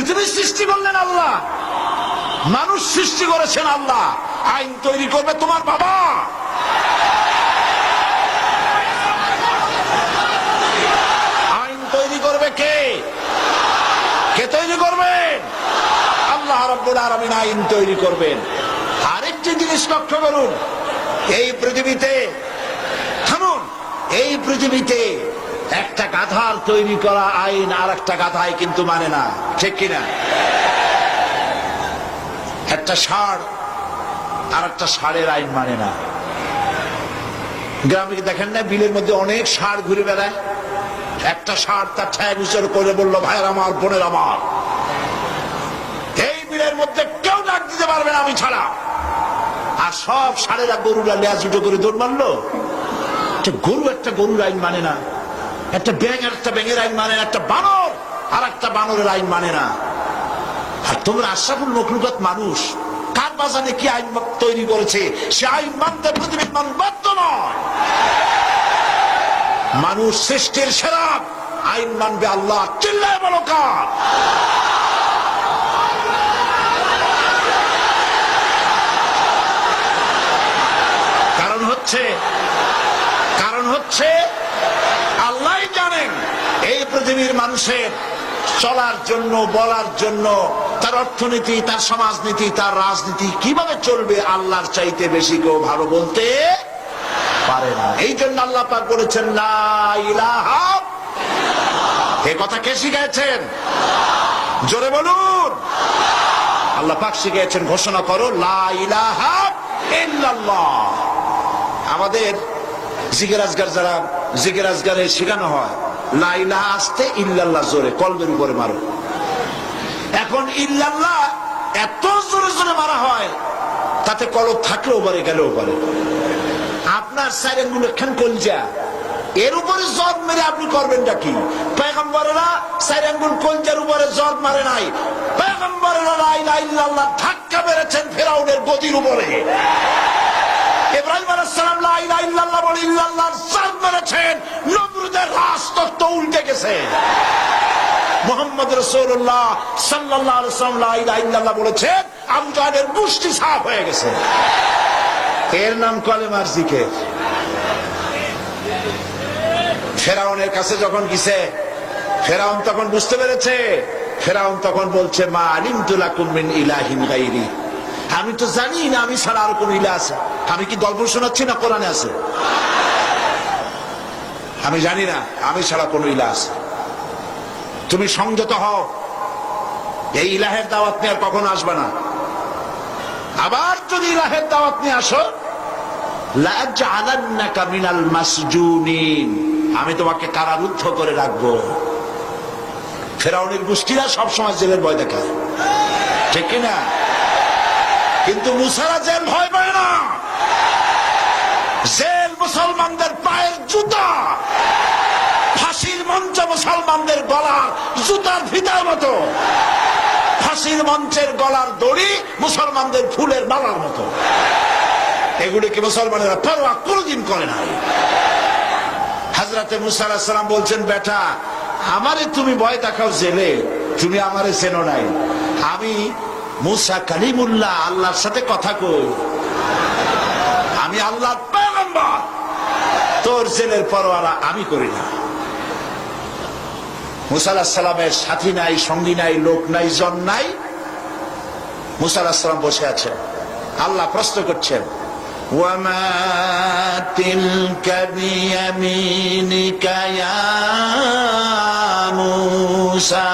পৃথিবী সৃষ্টি করলেন আল্লাহ, মানুষ সৃষ্টি করেছেন আল্লাহ। আইন তৈরি করবে তোমার বাবা। আইন তৈরি করবে কে? কে তৈরি করবেন? আল্লাহ রাব্বুল আলামিন আইন তৈরি করবেন। আরেকটি জিনিস লক্ষ্য করুন, এই পৃথিবীতে থামুন, এই পৃথিবীতে একটা গাধার তৈরি করা আইন আর একটা গাধায় কিন্তু মানে না, ঠিক কিনা? একটা ষাঁড় আর একটা ষাঁড়ের আইন মানে না। গ্রামে দেখেন না, বিলের মধ্যে অনেক ষাঁড় ঘুরে বেড়ায়। একটা ষাঁড় তার ঠ্যাং উঁচু করে বলল, ভাইয়ের আমার, বোনের আমার, এই বিলের মধ্যে কেউ ডাক দিতে পারবে না আমি ছাড়া। আর সব ষাঁড়েরা গরুরা লেজ উঁচু করে দৌড় মারলো। গরু একটা গরুর আইন মানে না, একটা ব্যাঙ আর একটা ব্যাঙের আইন মানে না, একটা বানর আর একটা বানরের আইন মানে না। আর তোমরা আশরাফুল মখলুকাত মানুষ, কার বাজানে কি আইন তৈরি করেছে সে আইন মানতে পৃথিবীর মানুষ বাধ্য নয়। মানুষ সৃষ্টির সেরা, আইন মানবে আল্লাহ। চিল্লায় বলো কার? কারণ হচ্ছে আল্লাহই জানেন এই পৃথিবীর মানুষের চলার জন্য, বলার জন্য, তার অর্থনীতি, তার সমাজনীতি, তার রাজনীতি কিভাবে চলবে আল্লাহর চাইতে বেশি কেউ ভালো বলতে পারে না। এই জন্য আল্লাহ পাক বলেছেন লা ইলাহা। এই কথা কে শিখাচ্ছেন? জোরে বলুন। আল্লাহ পাক শিখিয়েছেন, ঘোষণা করো লা ইলাহা ইল্লাল্লাহ। আমাদের জিকির আজগার, যারা জিকির আজগারে শেখানো হয়, লা ইলাহা আস্তে, ইল্লাল্লাহ জোরে, কলবের উপরে মারো। এখন ইল্লাল্লাহ এত জোরে জোরে মারা হয়, তাতে কলব থাকলেও পারে, গেলেও পারে। আপনার সাইরেনগুলো খান কলজা, এর উপরে জব মেরে আপনি করবেনটা কি? পয়গম্বরেরা সাইরেনগুল কলজার উপরে জব মারে নাই, পয়গম্বরেরা লা ইলাহা ইল্লাল্লাহ ধাক্কা মেরেছেন ফেরাউনের গদির উপরে। ইব্রাহিম আলাইহিস সালাম লা ইলাহা ইল্লাল্লাহ বলে ইল্লাল্লাহর জব মেরেছেন, নমরুদের রাজতত্ত্ব উল্টে গেছে। মুহাম্মদ রাসূলুল্লাহ সাল্লাল্লাহু আলাইহি ওয়াসাল্লাম লা ইলাহা ইল্লাল্লাহ বলেছেন, আবু জাহেলের মুষ্টি সাফ হয়ে গেছে। এর নাম কলেমার জিকির। ফেরাউনের কাছে যখন গেছে, ফেরাউন তখন বুঝতে পেরেছে। ফেরাউন তখন বলছে, মা আলিমতু লাকুম মিন ইলাহিন গায়রি, আমি তো জানি না আমি ছাড়া আর কোন ইলাহ আছে। আমি কি গল্প শোনাচ্ছি না কোরআনে আছে? আমি জানি না আমি ছাড়া কোন ইলাহ আছে। তুমি সংযত হও, এই ইলাহের দাওয়াত নিয়ে আর কখনো আসবে না। আবার যদি ইলাহের দাওয়াত নিয়ে আসো, লাআজআলান্নাকা মিনাল মাসজুনিন, আমি তোমাকে কারারুদ্ধ করে রাখবো। ফেরাউনের গোষ্ঠীরা সবসময় জেলের ভয় দেখায়, ঠিক কিনা? কিন্তু মুসারা জেল ভয় পায় না। জেল মুসলমানদের পায়ের জুতা, ফাঁসির মঞ্চ মুসলমানদের গলার জুতার ফিতার মতো, ফাঁসির মঞ্চের গলার দড়ি মুসলমানদের ফুলের মালার মতো। এগুলিকে মুসলমানেরা পরোয়া কোনদিন করে নাই। হযরতে মুসা আলাইহিস সালাম বলছেন, বেটা আমারে তুমি ভয় দেখাও জেলে, তুমি আমারে চেনো নাই। আমি মুসা কালিমুল্লাহ, আল্লাহর সাথে কথা কই, আমি আল্লাহর পয়গম্বর। তোর জেলের পরোয়া আমি করি না। মুসা আলাইহিস সালামের সাথী নাই, সঙ্গী নাই, লোক নাই, জন নাই। মুসা আলাইহিস সালাম বসে আছেন। আল্লাহ প্রশ্ন করছেন, ওয়ামা তিলকা বিয়ামিনিকা ইয়া মুসা।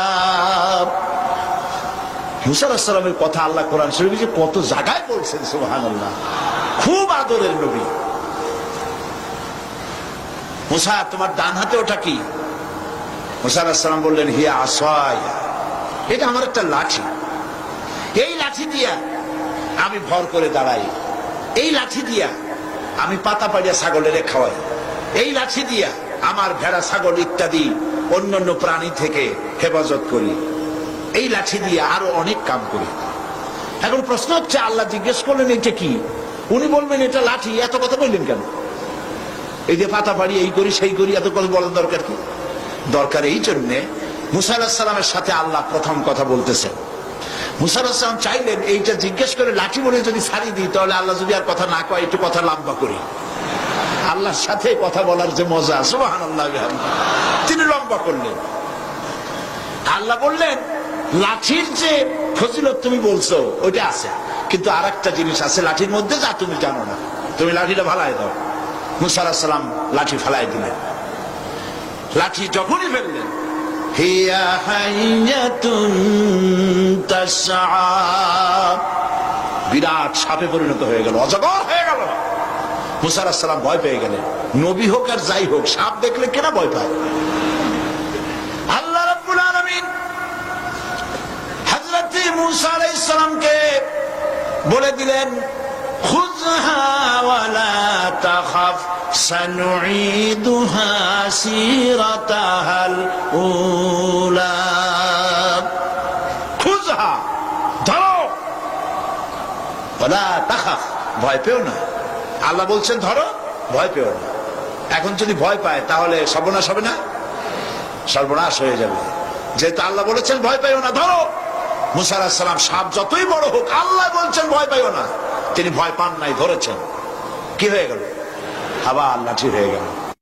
মুসা আলাইহিস সালামের কথা আল্লাহ কোরআন শরীফে কত জায়গায় বলছেন, সুবহানাল্লাহ। খুব আদরের নবী। মুসা, তোমার ডান হাতে ওটা কি? মুসা আলাইহিস সালাম বললেন, হিয়া আসায়া, এটা আমার একটা লাঠি। এই লাঠি দিয়া আমি ভর করে দাঁড়াই, এই লাঠি দিয়া আমি পাতা পাড়িয়া ছাগলের খাওয়াই, এই লাঠি দিয়া আমার ভেড়া, ছাগল ইত্যাদি অন্যান্য প্রাণী থেকে হেফাজত করি, এই লাঠি দিয়ে আরো অনেক কাম করি। এখন প্রশ্ন হচ্ছে, আল্লাহ জিজ্ঞেস করলেন এটা কি? উনি বলবেন এটা লাঠি, এত কথা বললেন কেন? এই যে পাতা পাড়ি, এই করি সেই করি, এত কথা বলার দরকার কি? দরকার এই জন্যে মুসা আলাইহিস সালামের সাথে আল্লাহ প্রথম কথা বলতেছেন। মুসা আলাইহিস সালাম চাইলেন এইটা জিজ্ঞেস করে লাঠি বলে যদি ছাড়ি দিই, তাহলে আল্লাহ যদি আর কথা না কয়, একটু কথা লম্বা করি। আল্লাহর সাথে কথা বলার যে মজা, সুবহানাল্লাহ, তিনি লম্বা করলেন। আল্লাহ বললেন, লাঠির যে ফজিলত তুমি বলছো ওইটা আছে, কিন্তু আর একটা জিনিস আছে লাঠির মধ্যে যা তুমি জানো না, তুমি লাঠিটা ফালাই দাও। মুসা আলাইহিস সালাম লাঠি ফালাই দিলেন। লাঠি যখনই ফেললেন, হিয়া হাইয়াতুন তাসআ, বিরাট সাপে পরিণত হয়ে গেল, অজগর হয়ে গেল। মুসা আলাইহিস সালাম ভয় পেয়ে গেলেন। নবী হোক আর যাই হোক, সাপ দেখলে কেনা ভয় পায়? আল্লাহ রাব্বুল আলামিন হযরত মুসা আলাইহিস সালামকে বলে দিলেন, খুযহা ওয়ালা তাখাফ সানুঈদুহা সিরাতাহাল উলা। খুযহা, ধরো, ওয়ালা তাখাফ, ভয় পেও না। আল্লাহ বলছেন ধরো, ভয় পেও না। এখন যদি ভয় পায় তাহলে সর্বনাশ হবে না? সর্বনাশ হয়ে যাবে। যেহেতু আল্লাহ বলেছেন ভয় পাইও না, ধরো। মুসা আলাইহিস সালাম সাপ যতই বড় হোক, আল্লাহ বলছেন ভয় পাইও না, তিনি ভয় পান নাই, ধরেছেন। কি হয়ে গেল? আবার লাঠি হয়ে গেল।